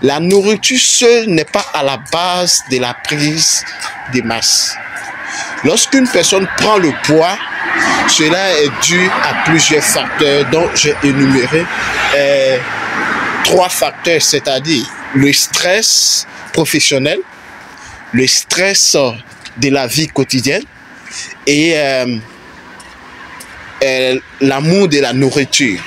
La nourriture seule n'est pas à la base de la prise de masse. Lorsqu'une personne prend le poids, cela est dû à plusieurs facteurs dont j'ai énuméré 3 facteurs, c'est-à-dire le stress professionnel, le stress de la vie quotidienne et l'amour de la nourriture.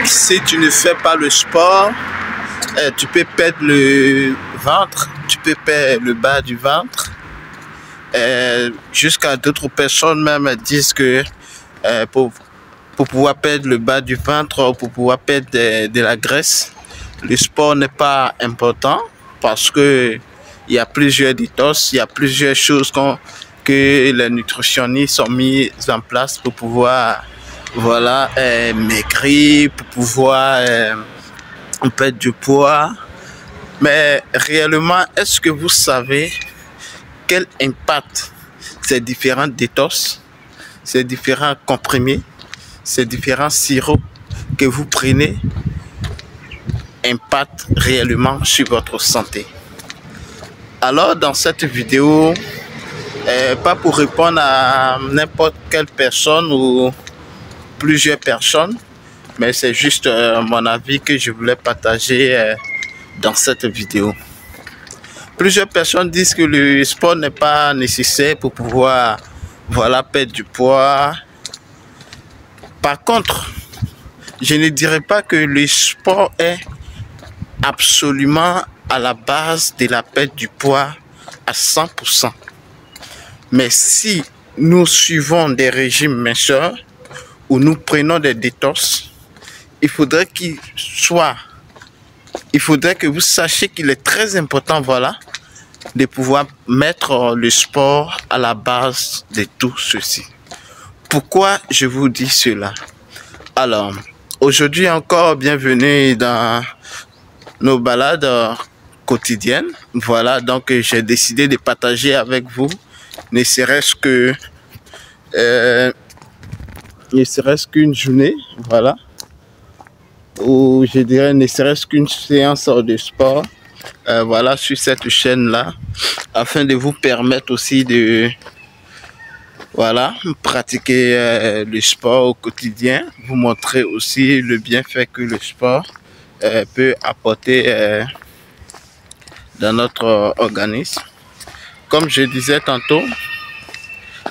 Si tu ne fais pas le sport, tu peux perdre le ventre, tu peux perdre le bas du ventre. Jusqu'à d'autres personnes même disent que pour pouvoir perdre le bas du ventre, pour pouvoir perdre de la graisse, le sport n'est pas important parce que il y a plusieurs détox, il y a plusieurs choses que les nutritionnistes ont mis en place pour pouvoir maigrir, pour pouvoir perdre du poids. Mais réellement, est-ce que vous savez quel impact ces différents détox, ces différents comprimés, ces différents sirops que vous prenez impactent réellement sur votre santé? Alors dans cette vidéo, pas pour répondre à n'importe quelle personne ou plusieurs personnes, mais c'est juste mon avis que je voulais partager dans cette vidéo. Plusieurs personnes disent que le sport n'est pas nécessaire pour pouvoir perdre du poids. Par contre, je ne dirais pas que le sport est absolument à la base de la perte du poids à 100%. Mais si nous suivons des régimes minceurs où nous prenons des détox, il faudrait que vous sachiez qu'il est très important de pouvoir mettre le sport à la base de tout ceci. Pourquoi je vous dis cela? Alors, aujourd'hui encore, bienvenue dans nos balades quotidiennes. Voilà, donc j'ai décidé de partager avec vous, ne serait-ce qu'une journée, voilà, ou je dirais ne serait-ce qu'une séance de sport, voilà, sur cette chaîne là, afin de vous permettre aussi de pratiquer le sport au quotidien, vous montrer aussi le bienfait que le sport peut apporter dans notre organisme. Comme je disais tantôt,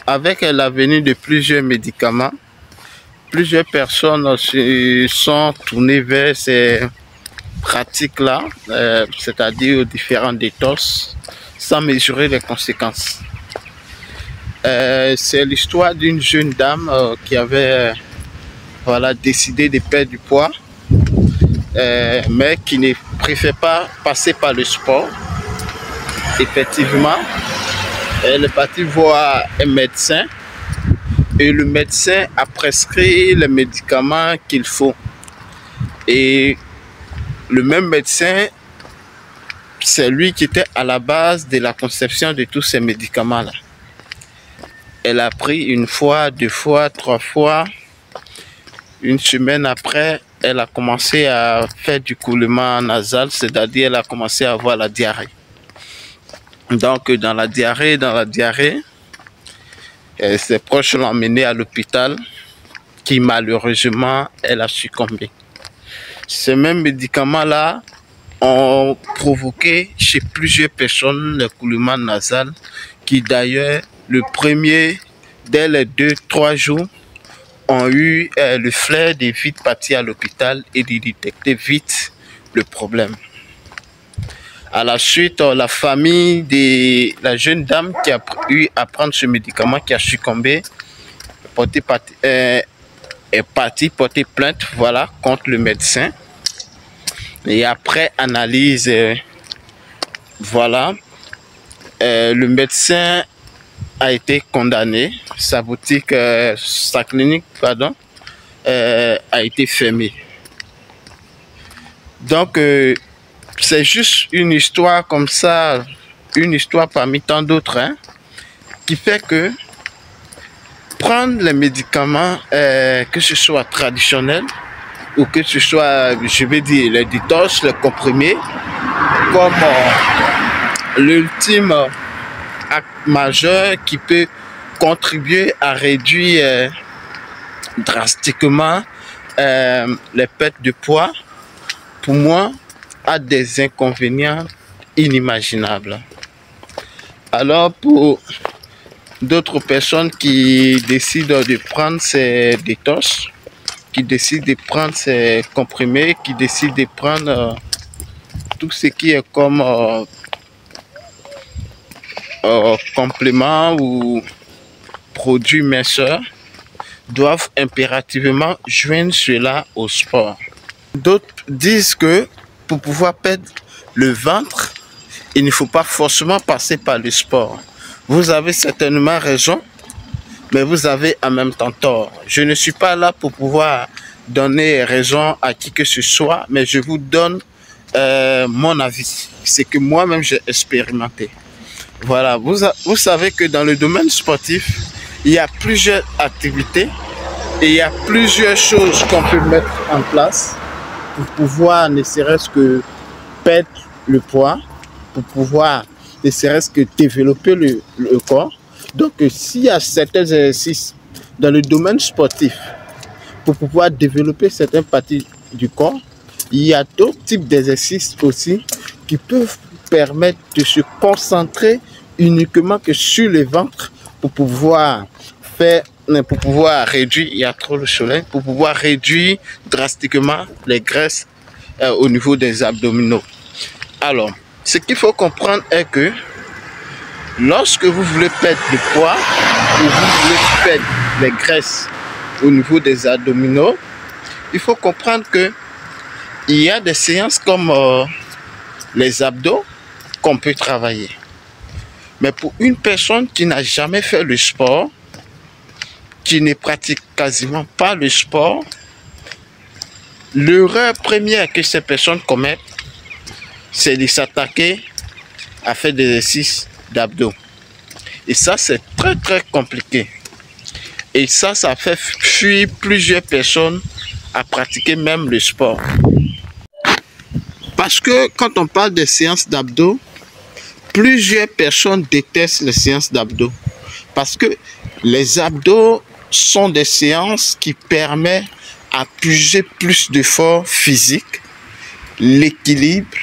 avec la venue de plusieurs médicaments, plusieurs personnes se sont tournées vers ces pratiques-là, c'est-à-dire aux différents détox, sans mesurer les conséquences. C'est l'histoire d'une jeune dame qui avait décidé de perdre du poids, mais qui ne préfère pas passer par le sport. Effectivement, elle est partie voir un médecin et le médecin a prescrit les médicaments qu'il faut. Et le même médecin, c'est lui qui était à la base de la conception de tous ces médicaments-là. Elle a pris 1 fois, 2 fois, 3 fois. Une semaine après, elle a commencé à faire du coulement nasal, c'est-à-dire elle a commencé à avoir la diarrhée. Donc dans la diarrhée, ses proches l'ont emmenée à l'hôpital, qui malheureusement, elle a succombé. Ces mêmes médicaments-là ont provoqué chez plusieurs personnes le coulement nasal, qui d'ailleurs, le premier, dès les 2-3 jours, ont eu le flair de vite partir à l'hôpital et de détecter vite le problème. À la suite, la famille de la jeune dame qui a eu à prendre ce médicament, qui a succombé, est partie porter plainte contre le médecin. Et après analyse, le médecin a été condamné. Sa clinique a été fermée. Donc, c'est juste une histoire comme ça, une histoire parmi tant d'autres, hein, qui fait que prendre les médicaments, que ce soit traditionnel ou que ce soit, je vais dire, les détox, les comprimés, comme l'ultime acte majeur qui peut contribuer à réduire drastiquement les pertes de poids, pour moi, a des inconvénients inimaginables. Alors, pour d'autres personnes qui décident de prendre ces détox, qui décident de prendre ces comprimés, qui décident de prendre tout ce qui est comme complément ou produit minceur, doivent impérativement joindre cela au sport. D'autres disent que pour pouvoir perdre le ventre, il ne faut pas forcément passer par le sport. Vous avez certainement raison, mais vous avez en même temps tort. Je ne suis pas là pour pouvoir donner raison à qui que ce soit, mais je vous donne mon avis. C'est que moi-même j'ai expérimenté. Voilà, vous savez que dans le domaine sportif, il y a plusieurs activités et il y a plusieurs choses qu'on peut mettre en place pour pouvoir ne serait-ce que perdre le poids, pour pouvoir ne serait-ce que développer le corps. Donc, s'il y a certains exercices dans le domaine sportif pour pouvoir développer certaines parties du corps, il y a d'autres types d'exercices aussi qui peuvent permettre de se concentrer uniquement que sur le ventre pour pouvoir réduire, il y a trop de soleil, pour pouvoir réduire drastiquement les graisses au niveau des abdominaux. Alors, ce qu'il faut comprendre est que lorsque vous voulez perdre du poids ou vous voulez perdre les graisses au niveau des abdominaux, il faut comprendre que il y a des séances comme les abdos qu'on peut travailler. Mais pour une personne qui n'a jamais fait le sport, qui ne pratique quasiment pas le sport, l'erreur première que ces personnes commettent, c'est de s'attaquer à faire des exercices d'abdos. Et ça, c'est très très compliqué. Et ça fait fuir plusieurs personnes à pratiquer même le sport. Parce que quand on parle des séances d'abdos, plusieurs personnes détestent les séances d'abdos. Parce que les abdos sont des séances qui permettent à puiser plus d'efforts physiques, l'équilibre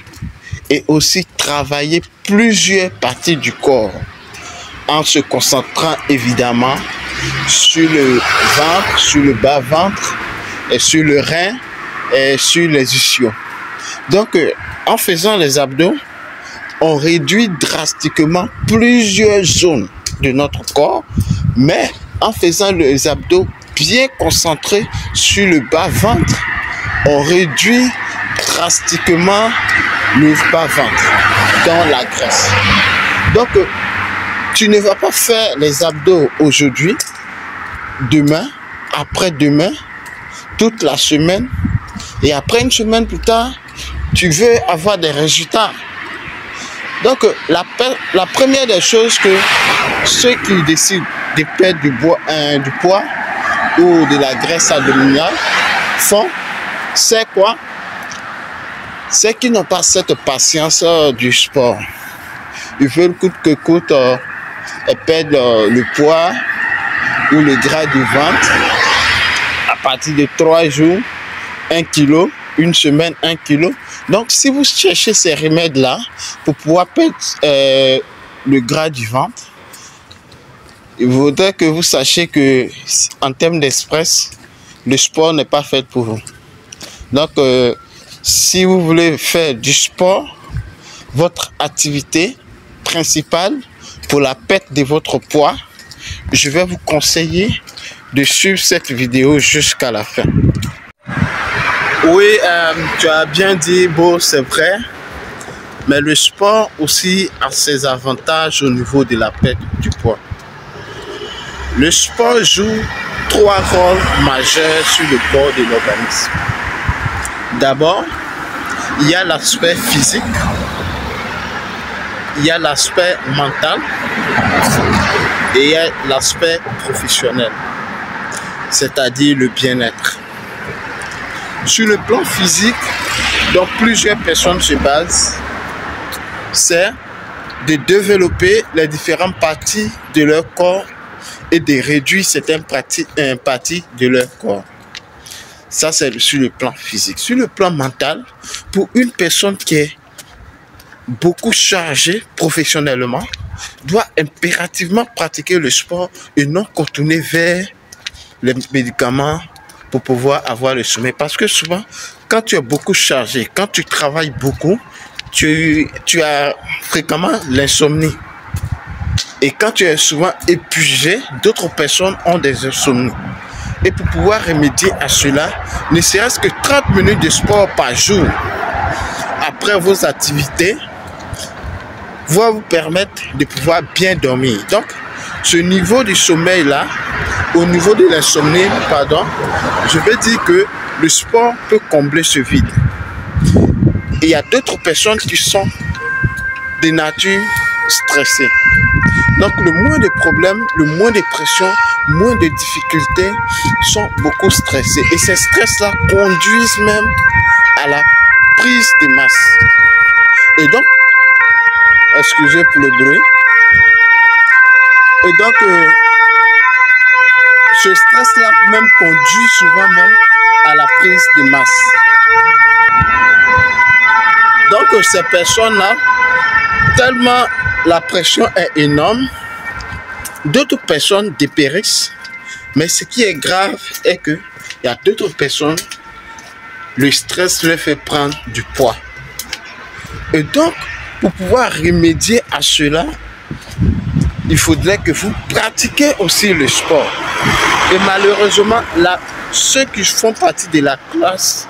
et aussi travailler plusieurs parties du corps en se concentrant évidemment sur le ventre, sur le bas-ventre, et sur le rein et sur les ischios. Donc, en faisant les abdos, on réduit drastiquement plusieurs zones de notre corps, mais en faisant les abdos bien concentrés sur le bas-ventre, on réduit drastiquement le bas-ventre dans la graisse. Donc, tu ne vas pas faire les abdos aujourd'hui, demain, après-demain, toute la semaine, et après une semaine plus tard, tu veux avoir des résultats. Donc, la première des choses que ceux qui décident de perdre du poids ou de la graisse abdominale font, c'est quoi? C'est qu'ils n'ont pas cette patience du sport. Ils veulent coûte que coûte perdre le poids ou le gras du ventre à partir de 3 jours, 1 kilo, une semaine, 1 kilo. Donc, si vous cherchez ces remèdes-là pour pouvoir perdre le gras du ventre, il faudrait que vous sachiez que en termes d'express, le sport n'est pas fait pour vous. Donc, si vous voulez faire du sport, votre activité principale pour la perte de votre poids, je vais vous conseiller de suivre cette vidéo jusqu'à la fin. Oui, tu as bien dit, Beau, c'est vrai, mais le sport aussi a ses avantages au niveau de la perte du poids. Le sport joue 3 rôles majeurs sur le corps de l'organisme. D'abord, il y a l'aspect physique, il y a l'aspect mental et il y a l'aspect professionnel, c'est-à-dire le bien-être. Sur le plan physique, donc plusieurs personnes se basent, c'est de développer les différentes parties de leur corps et de réduire certaines parties de leur corps. Ça, c'est sur le plan physique. Sur le plan mental, pour une personne qui est beaucoup chargée professionnellement, doit impérativement pratiquer le sport et non contourner vers les médicaments pour pouvoir avoir le sommeil. Parce que souvent, quand tu es beaucoup chargé, quand tu travailles beaucoup, tu as fréquemment l'insomnie. Et quand tu es souvent épuisé, d'autres personnes ont des insomnies. Et pour pouvoir remédier à cela, ne serait-ce que 30 minutes de sport par jour après vos activités va vous permettre de pouvoir bien dormir. Donc, ce niveau du sommeil-là, au niveau de l'insomnie, pardon, je veux dire que le sport peut combler ce vide. Et il y a d'autres personnes qui sont de nature stressée. Donc, le moins de problèmes, le moins de pression, moins de difficultés sont beaucoup stressés. Et ces stress-là conduisent même à la prise de masse. Et donc, excusez pour le bruit. Et donc, ce stress-là même conduit souvent même à la prise de masse. Donc, ces personnes-là, tellement la pression est énorme, d'autres personnes dépérissent. Mais ce qui est grave est que il y a d'autres personnes, le stress leur fait prendre du poids. Et donc, pour pouvoir remédier à cela, il faudrait que vous pratiquiez aussi le sport. Et malheureusement, là, ceux qui font partie de la classe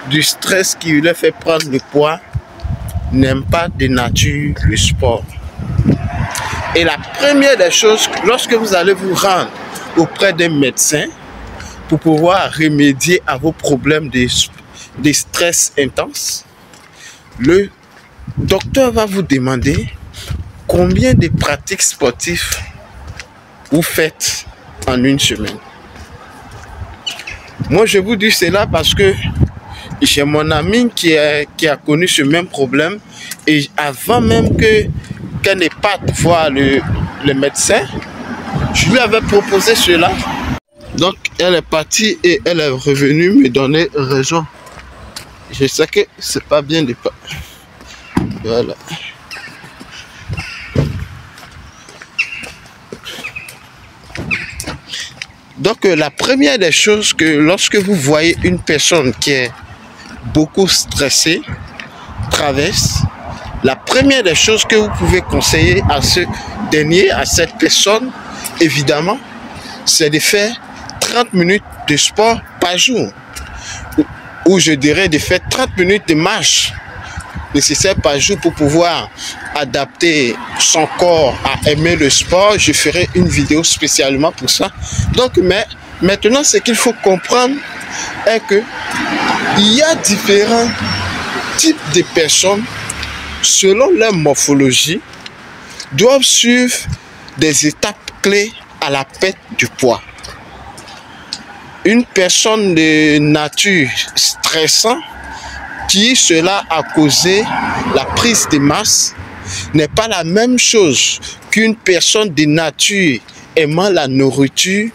du stress qui leur fait prendre le poids n'aiment pas de nature le sport. Et la première des choses, lorsque vous allez vous rendre auprès d'un médecin pour pouvoir remédier à vos problèmes de stress intense, le docteur va vous demander combien de pratiques sportives vous faites en une semaine. Moi, je vous dis cela parce que j'ai mon ami qui a connu ce même problème et avant même qu'elle n'ait pas voir le médecin, je lui avais proposé cela. Donc, elle est partie et elle est revenue me donner raison. Je sais que c'est pas bien de pas. Voilà. Donc, la première des choses que lorsque vous voyez une personne qui est beaucoup stressée, traverse, la première des choses que vous pouvez conseiller à ce dernier, à cette personne, évidemment, c'est de faire 30 minutes de sport par jour. Ou je dirais de faire 30 minutes de marche nécessaire par jour pour pouvoir adapter son corps à aimer le sport. Je ferai une vidéo spécialement pour ça. Donc, mais maintenant, ce qu'il faut comprendre est que il y a différents types de personnes selon leur morphologie doivent suivre des étapes clés à la perte du poids. Une personne de nature stressante qui cela a causé la prise de masse n'est pas la même chose qu'une personne de nature aimant la nourriture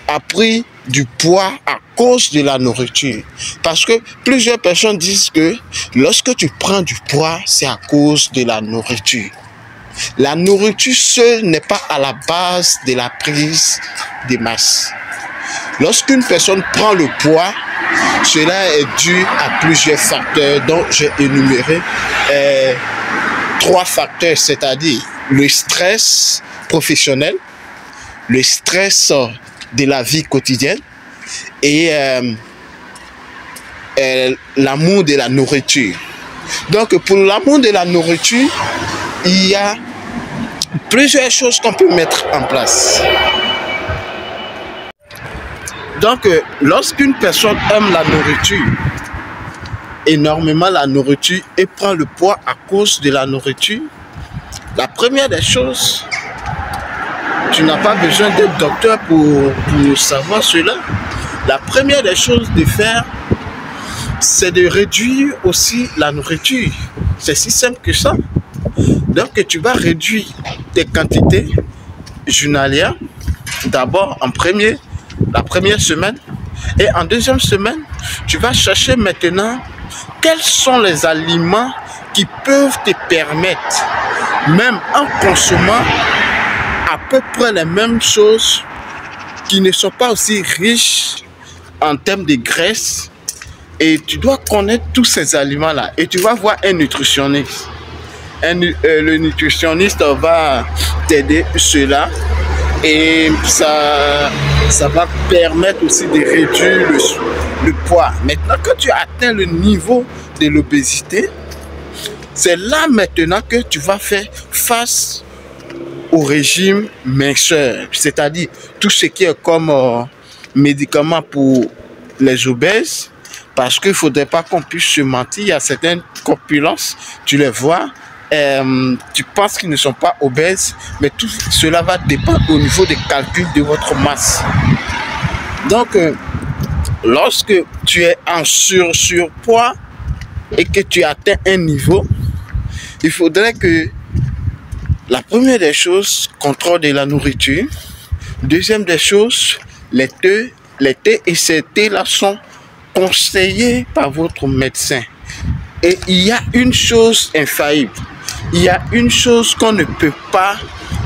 a pris du poids à cause de la nourriture. Parce que plusieurs personnes disent que lorsque tu prends du poids, c'est à cause de la nourriture. La nourriture seule n'est pas à la base de la prise de masse. Lorsqu'une personne prend le poids, cela est dû à plusieurs facteurs dont j'ai énuméré 3 facteurs, c'est-à-dire le stress professionnel, le stress de la vie quotidienne et l'amour de la nourriture. Donc pour l'amour de la nourriture, il y a plusieurs choses qu'on peut mettre en place. Donc lorsqu'une personne aime la nourriture, énormément la nourriture et prend le poids à cause de la nourriture, la première des choses, tu n'as pas besoin d'être docteur pour savoir cela. La première des choses de faire, c'est de réduire aussi la nourriture. C'est si simple que ça. Donc tu vas réduire tes quantités journalières. D'abord la première semaine. Et en deuxième semaine, tu vas chercher maintenant quels sont les aliments qui peuvent te permettre, même en consommant à peu près les mêmes choses, qui ne sont pas aussi riches en termes de graisse. Et tu dois connaître tous ces aliments-là. Et tu vas voir un nutritionniste. Le nutritionniste va t'aider cela. Et ça va permettre aussi de réduire le poids. Maintenant, quand tu atteins le niveau de l'obésité, c'est là maintenant que tu vas faire face au régime minceur. C'est-à-dire tout ce qui est comme médicaments pour les obèses. Parce qu'il ne faudrait pas qu'on puisse se mentir. Il y a certaines corpulences, tu les vois. Tu penses qu'ils ne sont pas obèses, mais tout cela va dépendre au niveau des calculs de votre masse. Donc, lorsque tu es en surpoids et que tu atteins un niveau, il faudrait que la première des choses, contrôle de la nourriture. Deuxième des choses, les thés et ces thés-là sont conseillés par votre médecin. Et il y a une chose infaillible. Il y a une chose qu'on ne peut pas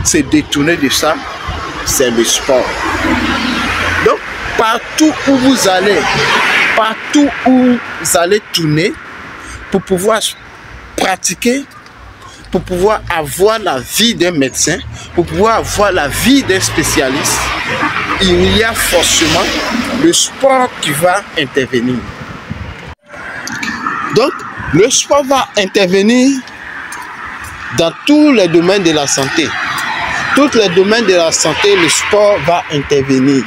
se détourner de ça, c'est le sport. Donc, partout où vous allez tourner, pour pouvoir pratiquer, pour pouvoir avoir la vie d'un médecin, pour pouvoir avoir la vie d'un spécialiste, il y a forcément le sport qui va intervenir. Donc, le sport va intervenir dans tous les domaines de la santé. Tous les domaines de la santé, le sport va intervenir.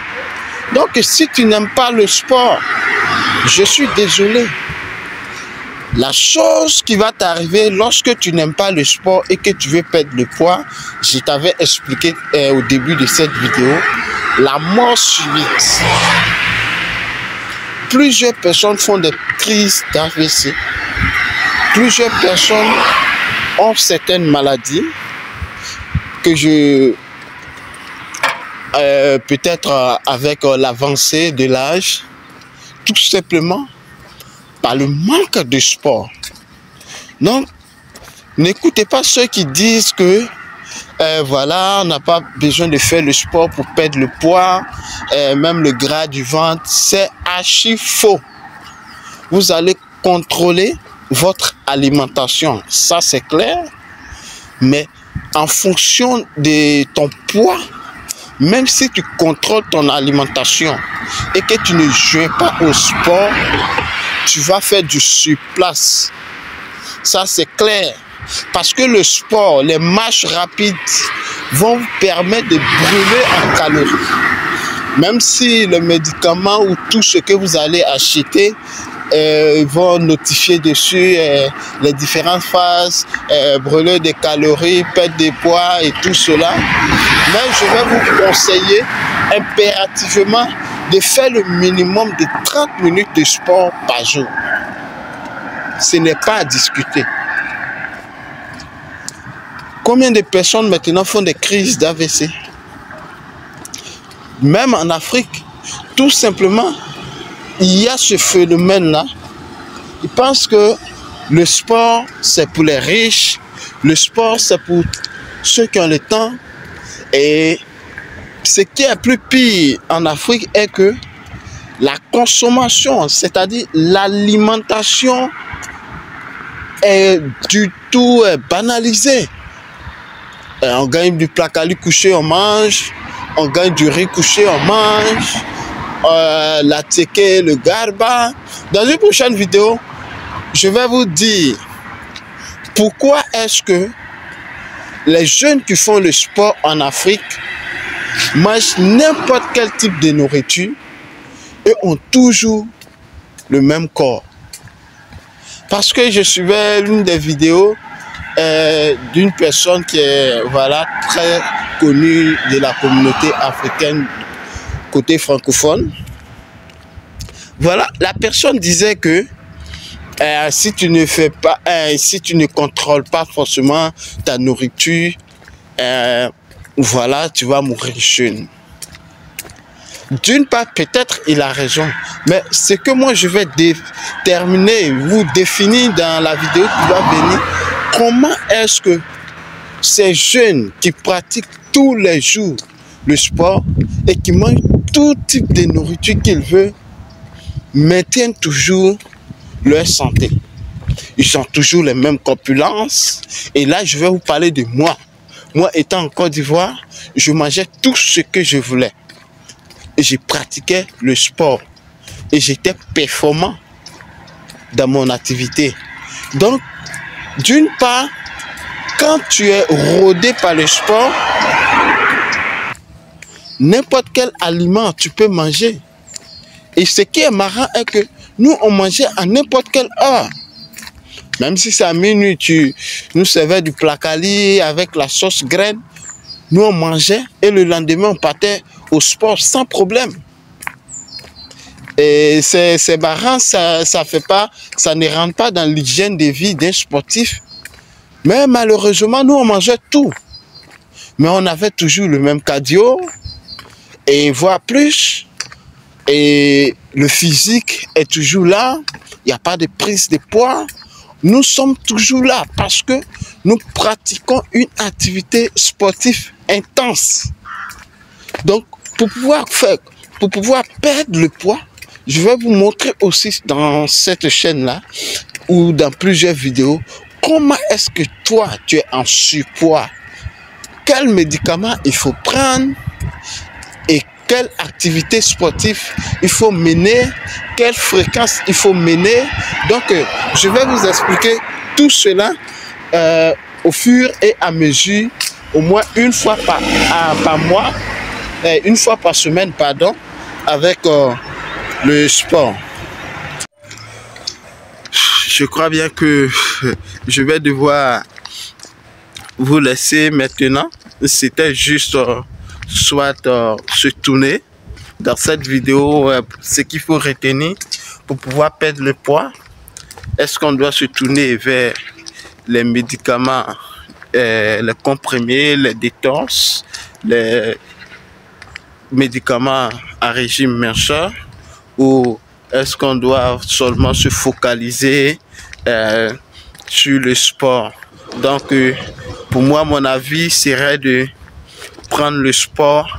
Donc, si tu n'aimes pas le sport, je suis désolé. La chose qui va t'arriver lorsque tu n'aimes pas le sport et que tu veux perdre le poids, je t'avais expliqué au début de cette vidéo, la mort subite. Plusieurs personnes font des crises d'AVC. Plusieurs personnes ont certaines maladies que peut-être avec l'avancée de l'âge, tout simplement par le manque de sport. Donc, n'écoutez pas ceux qui disent que voilà, on n'a pas besoin de faire le sport pour perdre le poids, même le gras du ventre. C'est archi faux. Vous allez contrôler votre alimentation, ça c'est clair, mais en fonction de ton poids, même si tu contrôles ton alimentation et que tu ne joues pas au sport, tu vas faire du surplace. Ça c'est clair, parce que le sport, les marches rapides vont vous permettre de brûler en calories. Même si le médicament ou tout ce que vous allez acheter vont notifier dessus les différentes phases, brûler des calories, perdre des poids et tout cela. Mais je vais vous conseiller impérativement de faire le minimum de 30 minutes de sport par jour. Ce n'est pas à discuter. Combien de personnes maintenant font des crises d'AVC? Même en Afrique, tout simplement, il y a ce phénomène-là. Ils pensent que le sport, c'est pour les riches. Le sport, c'est pour ceux qui ont le temps. Et ce qui est plus pire en Afrique est que la consommation, c'est-à-dire l'alimentation, est du tout banalisée. On gagne du placali couché, on mange. On gagne du riz couché, on mange. La teke, le garba. Dans une prochaine vidéo, je vais vous dire pourquoi est-ce que les jeunes qui font le sport en Afrique mangent n'importe quel type de nourriture et ont toujours le même corps. parce que je suivais l'une des vidéos d'une personne qui est voilà, très connue de la communauté africaine côté francophone. Voilà, la personne disait que si tu ne fais pas, si tu ne contrôles pas forcément ta nourriture, voilà, tu vas mourir jeune. D'une part, peut-être il a raison, mais ce que moi je vais déterminer, vous définir dans la vidéo qui va venir, comment est-ce que ces jeunes qui pratiquent tous les jours le sport et qui mangent tout type de nourriture qu'ils veulent, maintiennent toujours leur santé. Ils ont toujours les mêmes corpulences. Et là, je vais vous parler de moi. Moi, étant en Côte d'Ivoire, je mangeais tout ce que je voulais. Et je pratiquais le sport. Et j'étais performant dans mon activité. Donc, d'une part, quand tu es rodé par le sport, n'importe quel aliment tu peux manger. Et ce qui est marrant est que nous, on mangeait à n'importe quelle heure. Même si c'est à minuit, tu nous servais du placali avec la sauce graine. Nous, on mangeait et le lendemain, on partait au sport sans problème. Et c'est marrant, ça ne rentre pas dans l'hygiène de vie d'un sportif. Mais malheureusement, nous, on mangeait tout. Mais on avait toujours le même cardio, et voire plus. Et le physique est toujours là. Il n'y a pas de prise de poids. Nous sommes toujours là parce que nous pratiquons une activité sportive intense. Donc, pour pouvoir perdre le poids, je vais vous montrer aussi dans cette chaîne-là ou dans plusieurs vidéos comment est-ce que toi, tu es en surpoids. Quels médicaments il faut prendre et quelle activité sportive il faut mener, quelle fréquence il faut mener. Donc, je vais vous expliquer tout cela au fur et à mesure, au moins une fois par mois, une fois par semaine, pardon, avec le sport. Je crois bien que je vais devoir vous laisser maintenant. C'était juste soit se tourner dans cette vidéo, ce qu'il faut retenir pour pouvoir perdre le poids. Est-ce qu'on doit se tourner vers les médicaments, les comprimés, les détox, les médicaments à régime minceur, ou est-ce qu'on doit seulement se focaliser sur le sport? Donc, pour moi, mon avis serait de prendre le sport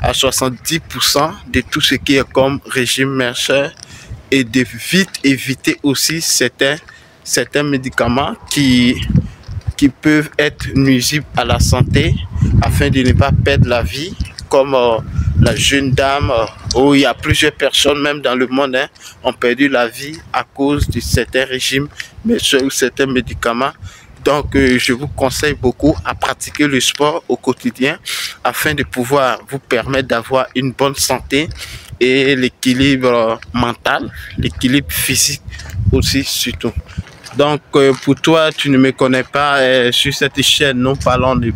à 70% de tout ce qui est comme régime minceur et de vite éviter aussi certains médicaments qui peuvent être nuisibles à la santé afin de ne pas perdre la vie, comme la jeune dame, où il y a plusieurs personnes, même dans le monde, ont perdu la vie à cause de certains régimes ou certains médicaments. Donc, je vous conseille beaucoup à pratiquer le sport au quotidien afin de pouvoir vous permettre d'avoir une bonne santé et l'équilibre mental, l'équilibre physique aussi surtout. Donc, pour toi, tu ne me connais pas, sur cette chaîne, nous parlons de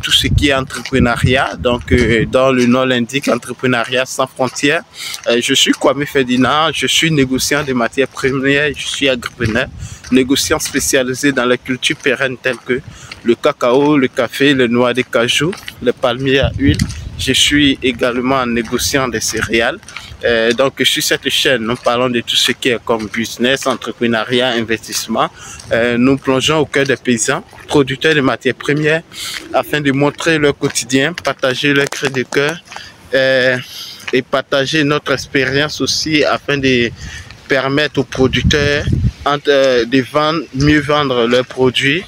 tout ce qui est entrepreneuriat. Donc, dans le nom l'indique, entrepreneuriat sans frontières. Je suis Kwame Ferdinand, je suis négociant de matières premières, je suis agripreneur, négociant spécialisé dans la culture pérenne telles que le cacao, le café, le noix de cajou, le palmier à huile. Je suis également négociant des céréales. Donc, sur cette chaîne, nous parlons de tout ce qui est comme business, entrepreneuriat, investissement. Nous plongeons au cœur des paysans, producteurs de matières premières, afin de montrer leur quotidien, partager leur cri de cœur et partager notre expérience aussi afin de permettre aux producteurs de mieux vendre leurs produits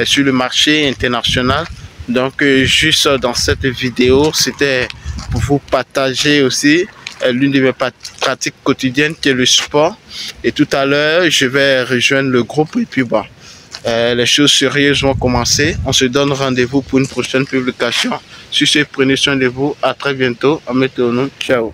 sur le marché international. Donc, juste dans cette vidéo, c'était pour vous partager aussi l'une de mes pratiques quotidiennes qui est le sport. Et tout à l'heure, je vais rejoindre le groupe et puis bon, les choses sérieuses vont commencer. On se donne rendez-vous pour une prochaine publication. Sur ce, prenez soin de vous. À très bientôt. À bientôt. Ciao.